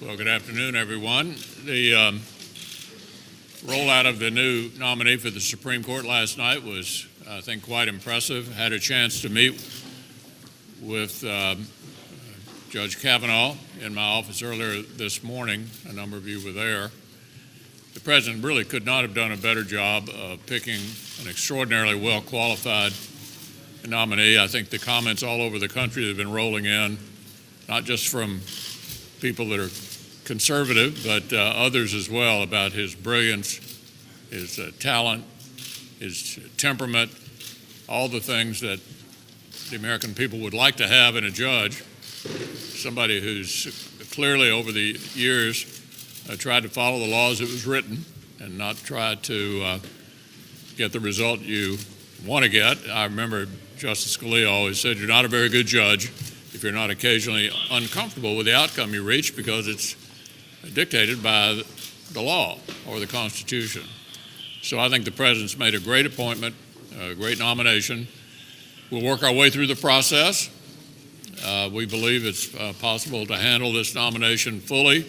Well, good afternoon, everyone. The rollout of the new nominee for the Supreme Court last night was, I think, quite impressive. Had a chance to meet with Judge Kavanaugh in my office earlier this morning. A number of you were there. The president really could not have done a better job of picking an extraordinarily well-qualified nominee. I think the comments all over the country have been rolling in, not just from people that are conservative, but others as well, about his brilliance, his talent, his temperament, all the things that the American people would like to have in a judge. Somebody who's clearly over the years tried to follow the laws that was written and not try to get the result you want to get. I remember Justice Scalia always said, you're not a very good judge if you're not occasionally uncomfortable with the outcome you reach, because it's dictated by the law or the Constitution. So I think the president's made a great appointment, a great nomination. We'll work our way through the process. We believe it's possible to handle this nomination fully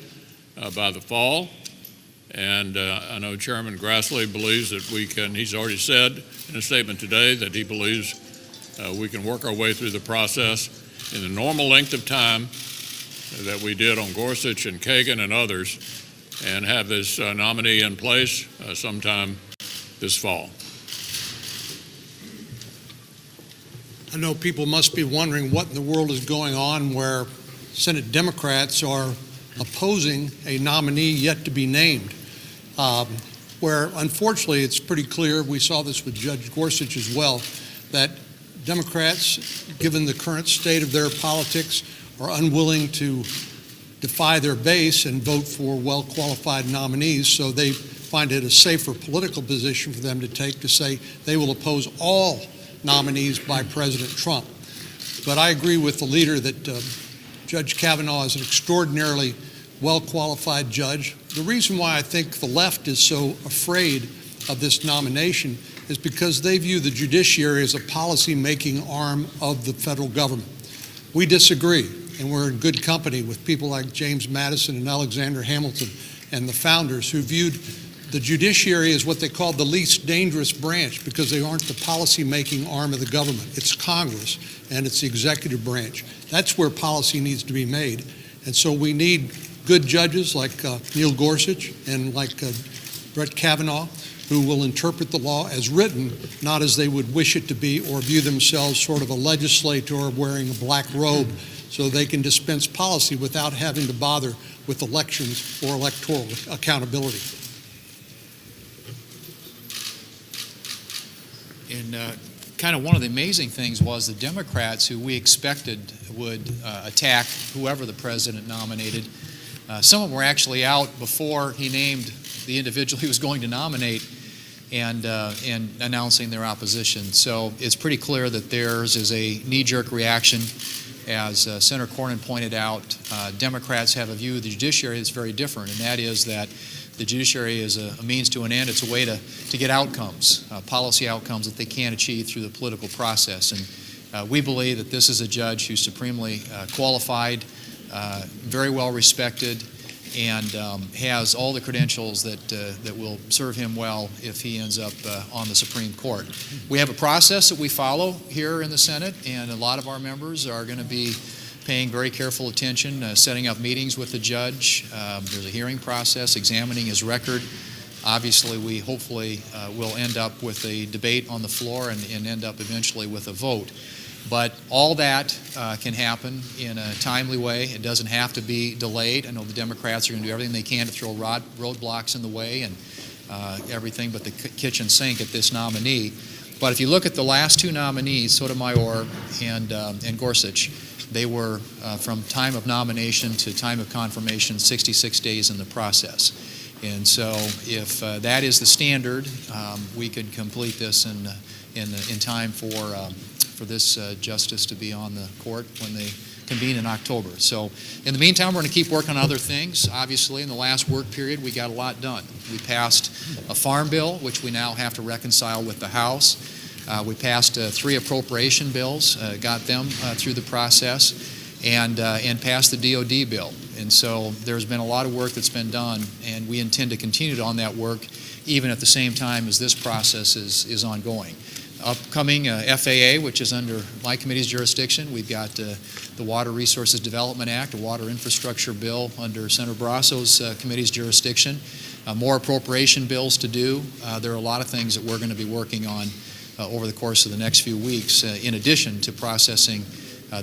by the fall. And I know Chairman Grassley believes that we can. He's already said in a statement today that he believes we can work our way through the process in the normal length of time that we did on Gorsuch and Kagan and others, and have this nominee in place sometime this fall. I know people must be wondering what in the world is going on where Senate Democrats are opposing a nominee yet to be named, where unfortunately it's pretty clear, we saw this with Judge Gorsuch as well, that Democrats, given the current state of their politics, are unwilling to defy their base and vote for well-qualified nominees, so they find it a safer political position for them to take to say they will oppose all nominees by President Trump. But I agree with the leader that Judge Kavanaugh is an extraordinarily well-qualified judge. The reason why I think the left is so afraid of this nomination is because they view the judiciary as a policy-making arm of the federal government. We disagree, and we're in good company with people like James Madison and Alexander Hamilton and the founders who viewed the judiciary as what they called the least dangerous branch, because they aren't the policy-making arm of the government. It's Congress, and it's the executive branch. That's where policy needs to be made. And so we need good judges like Neil Gorsuch and like Brett Kavanaugh, who will interpret the law as written, not as they would wish it to be, or view themselves sort of a legislator wearing a black robe so they can dispense policy without having to bother with elections or electoral accountability. And kind of one of the amazing things was the Democrats, who we expected would attack whoever the president nominated, some of them were actually out before he named the individual he was going to nominate and announcing their opposition. So it's pretty clear that theirs is a knee-jerk reaction. As Senator Cornyn pointed out, Democrats have a view of the judiciary that's very different, and that is that the judiciary is a means to an end. It's a way to get outcomes, policy outcomes that they can't achieve through the political process. And we believe that this is a judge who's supremely qualified, very well respected, and has all the credentials that will serve him well if he ends up on the Supreme Court. We have a process that we follow here in the Senate, and a lot of our members are going to be paying very careful attention, setting up meetings with the judge. There's a hearing process, examining his record. Obviously, we hopefully will end up with a debate on the floor and end up eventually with a vote. But all that can happen in a timely way. It doesn't have to be delayed. I know the Democrats are going to do everything they can to throw roadblocks in the way and everything but the kitchen sink at this nominee. But if you look at the last two nominees, Sotomayor and Gorsuch, they were, from time of nomination to time of confirmation, 66 days in the process. And so if that is the standard, we could complete this in time for this justice to be on the court when they convene in October. So in the meantime, we're going to keep working on other things. Obviously, in the last work period, we got a lot done. We passed a farm bill, which we now have to reconcile with the House. We passed 3 appropriation bills, got them through the process, and passed the DOD bill. And so there's been a lot of work that's been done, and we intend to continue on that work even at the same time as this process is ongoing. Upcoming FAA, which is under my committee's jurisdiction. We've got the Water Resources Development Act, a water infrastructure bill under Senator Barrasso's committee's jurisdiction. More appropriation bills to do. There are a lot of things that we're going to be working on over the course of the next few weeks, in addition to processing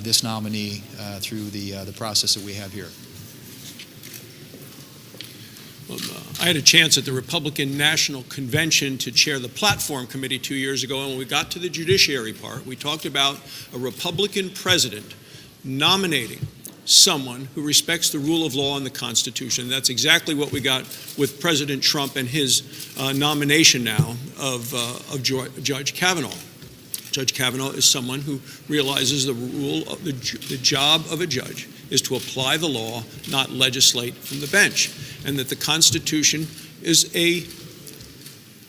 this nominee through the process that we have here. I had a chance at the Republican National Convention to chair the platform committee 2 years ago, and when we got to the judiciary part, we talked about a Republican president nominating someone who respects the rule of law and the Constitution. That's exactly what we got with President Trump and his nomination now of Judge Kavanaugh. Judge Kavanaugh is someone who realizes the rule of the job of a judge is to apply the law, not legislate from the bench, and that the Constitution is a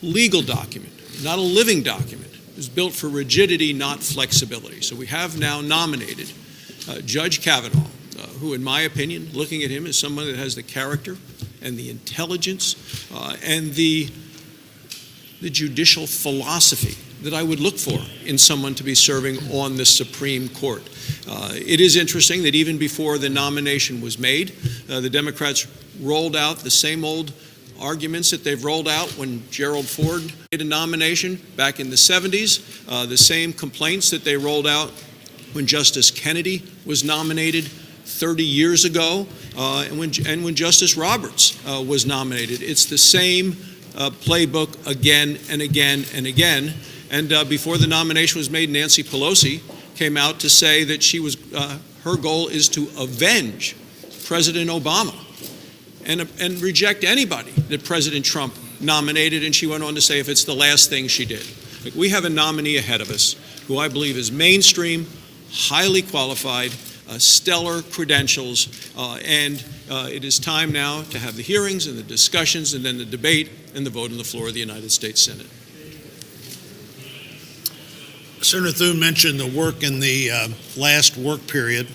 legal document, not a living document. It was built for rigidity, not flexibility. So we have now nominated Judge Kavanaugh, who, in my opinion, looking at him, is someone that has the character and the intelligence and the judicial philosophy that I would look for in someone to be serving on the Supreme Court. It is interesting that even before the nomination was made, the Democrats rolled out the same old arguments that they've rolled out when Gerald Ford did a nomination back in the 70s, the same complaints that they rolled out when Justice Kennedy was nominated 30 years ago, and when Justice Roberts was nominated. It's the same playbook again and again and again. And before the nomination was made, Nancy Pelosi came out to say that her goal is to avenge President Obama and reject anybody that President Trump nominated. And she went on to say if it's the last thing she did. We have a nominee ahead of us who I believe is mainstream, highly qualified, stellar credentials, and it is time now to have the hearings and the discussions and then the debate and the vote on the floor of the United States Senate. Senator Thune mentioned the work in the last work period.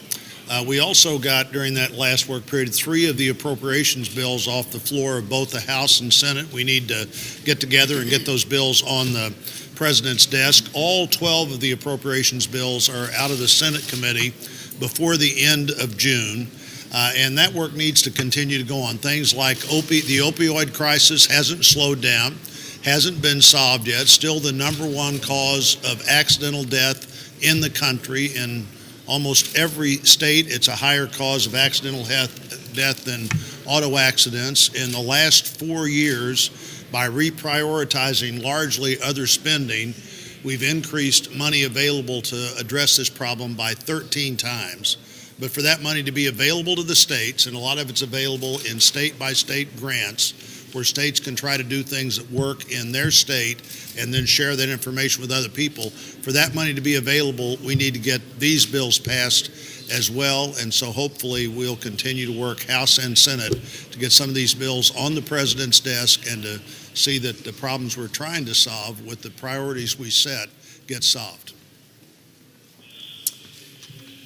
We also got, during that last work period, 3 of the appropriations bills off the floor of both the House and Senate. We need to get together and get those bills on the President's desk. All 12 of the appropriations bills are out of the Senate committee before the end of June. And that work needs to continue to go on. Things like the opioid crisis hasn't slowed down, hasn't been solved yet, still the #1 cause of accidental death in the country. In almost every state, it's a higher cause of accidental death than auto accidents. In the last 4 years, by reprioritizing largely other spending, we've increased money available to address this problem by 13 times. But for that money to be available to the states, and a lot of it's available in state-by-state grants, where states can try to do things that work in their state and then share that information with other people. For that money to be available, we need to get these bills passed as well, and so hopefully we'll continue to work House and Senate to get some of these bills on the President's desk and to see that the problems we're trying to solve with the priorities we set get solved.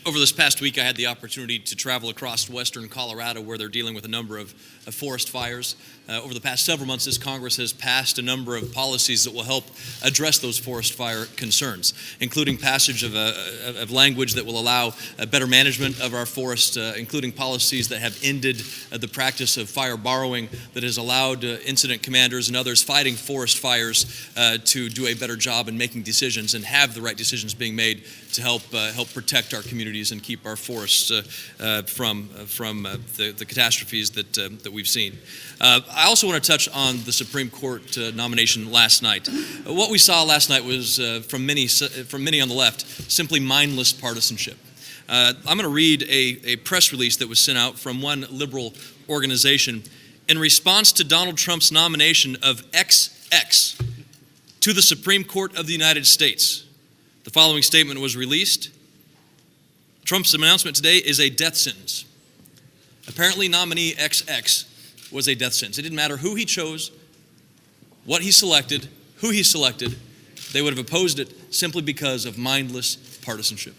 Over this past week, I had the opportunity to travel across western Colorado, where they're dealing with a number of forest fires. Over the past several months, this Congress has passed a number of policies that will help address those forest fire concerns, including passage of language that will allow better management of our forests, including policies that have ended the practice of fire borrowing, that has allowed incident commanders and others fighting forest fires to do a better job in making decisions and have the right decisions being made to help protect our communities and keep our forests from the catastrophes that we've seen. I also want to touch on the Supreme Court nomination last night. What we saw last night was, from many on the left, simply mindless partisanship. I'm going to read a press release that was sent out from one liberal organization in response to Donald Trump's nomination of XX to the Supreme Court of the United States. The following statement was released. Trump's announcement today is a death sentence. Apparently, nominee XX was a death sentence. It didn't matter who he chose, what he selected, who he selected. They would have opposed it simply because of mindless partisanship.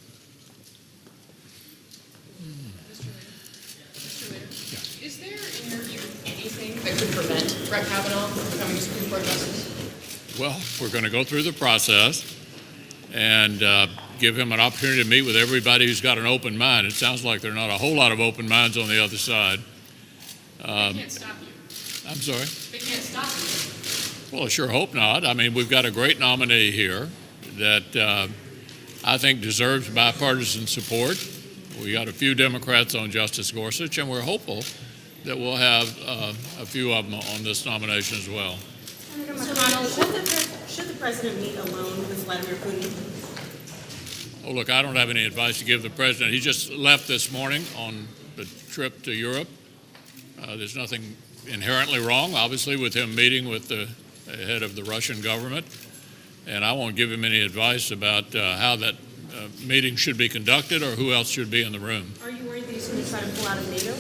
could prevent Brett Kavanaugh from becoming a Supreme Court justice? Well, we're going to go through the process and give him an opportunity to meet with everybody who's got an open mind. It sounds like there are not a whole lot of open minds on the other side. They can't stop you. I'm sorry? They can't stop you. Well, I sure hope not. I mean, we've got a great nominee here that I think deserves bipartisan support. We got a few Democrats on Justice Gorsuch, and we're hopeful that we'll have a few of them on this nomination as well. Senator McConnell, should the president meet alone with Vladimir Putin? Oh, look, I don't have any advice to give the president. He just left this morning on the trip to Europe. There's nothing inherently wrong, obviously, with him meeting with the head of the Russian government. And I won't give him any advice about how that meeting should be conducted or who else should be in the room. Are you worried that he's going to try to pull out of NATO?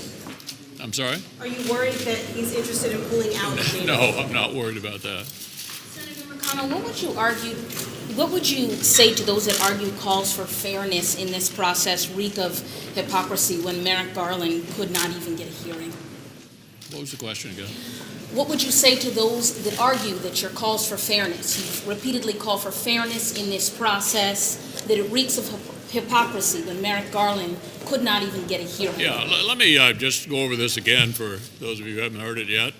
I'm sorry? Are you worried that he's interested in pulling out of NATO? No, I'm not worried about that. Senator McConnell, what would you say to those that argue calls for fairness in this process reek of hypocrisy when Merrick Garland could not even get a hearing? What was the question again? What would you say to those that argue that your calls for fairness, you've repeatedly called for fairness in this process, that it reeks of hypocrisy when Merrick Garland could not even get a hearing? Yeah, let me just go over this again for those of you who haven't heard it yet.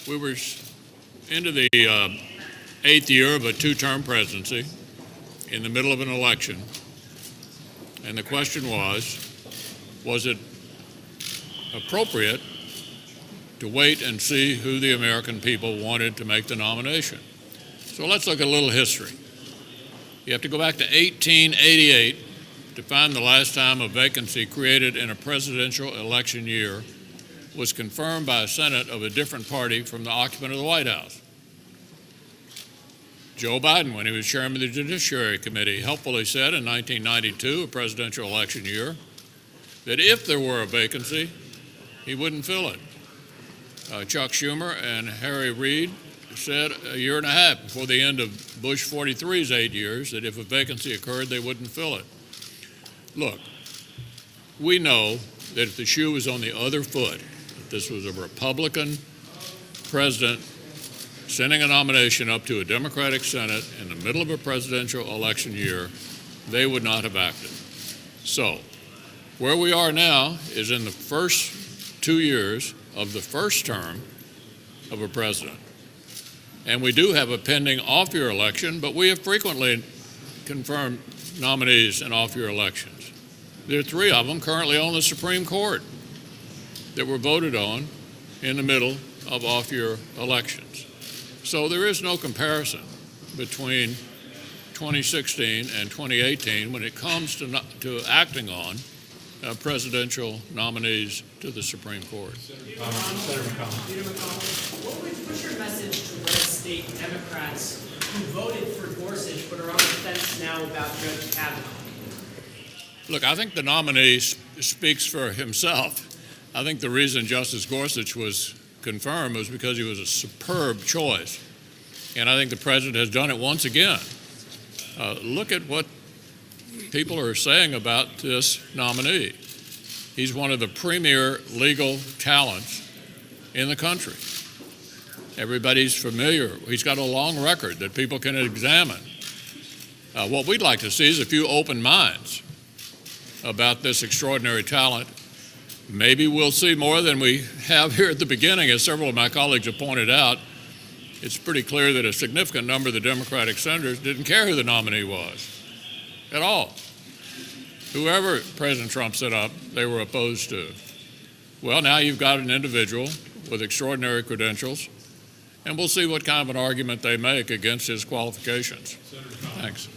We were into the 8th year of a two-term presidency in the middle of an election, and the question was it appropriate to wait and see who the American people wanted to make the nomination? So let's look at a little history. You have to go back to 1888 to find the last time a vacancy created in a presidential election year was confirmed by a Senate of a different party from the occupant of the White House. Joe Biden, when he was chairman of the Judiciary Committee, helpfully said in 1992, a presidential election year, that if there were a vacancy, he wouldn't fill it. Chuck Schumer and Harry Reid said a year and a half before the end of Bush 43's 8 years that if a vacancy occurred, they wouldn't fill it. Look, we know that if the shoe was on the other foot, if this was a Republican president sending a nomination up to a Democratic Senate in the middle of a presidential election year, they would not have acted. So, where we are now is in the first 2 years of the first term of a president. And we do have a pending off-year election, but we have frequently confirmed nominees in off-year elections. There are 3 of them currently on the Supreme Court that were voted on in the middle of off-year elections. So there is no comparison between 2016 and 2018 when it comes to acting on presidential nominees to the Supreme Court. Senator McConnell, what's your message to red state Democrats who voted for Gorsuch but are on the fence now about Judge Kavanaugh? Look, I think the nominee speaks for himself. I think the reason Justice Gorsuch was confirmed was because he was a superb choice. And I think the president has done it once again. Look at what people are saying about this nominee. He's one of the premier legal talents in the country. Everybody's familiar. He's got a long record that people can examine. What we'd like to see is a few open minds about this extraordinary talent. Maybe we'll see more than we have here at the beginning. As several of my colleagues have pointed out, it's pretty clear that a significant number of the Democratic senators didn't care who the nominee was at all. Whoever President Trump set up, they were opposed to. Well, now you've got an individual with extraordinary credentials, and we'll see what kind of an argument they make against his qualifications. Thanks.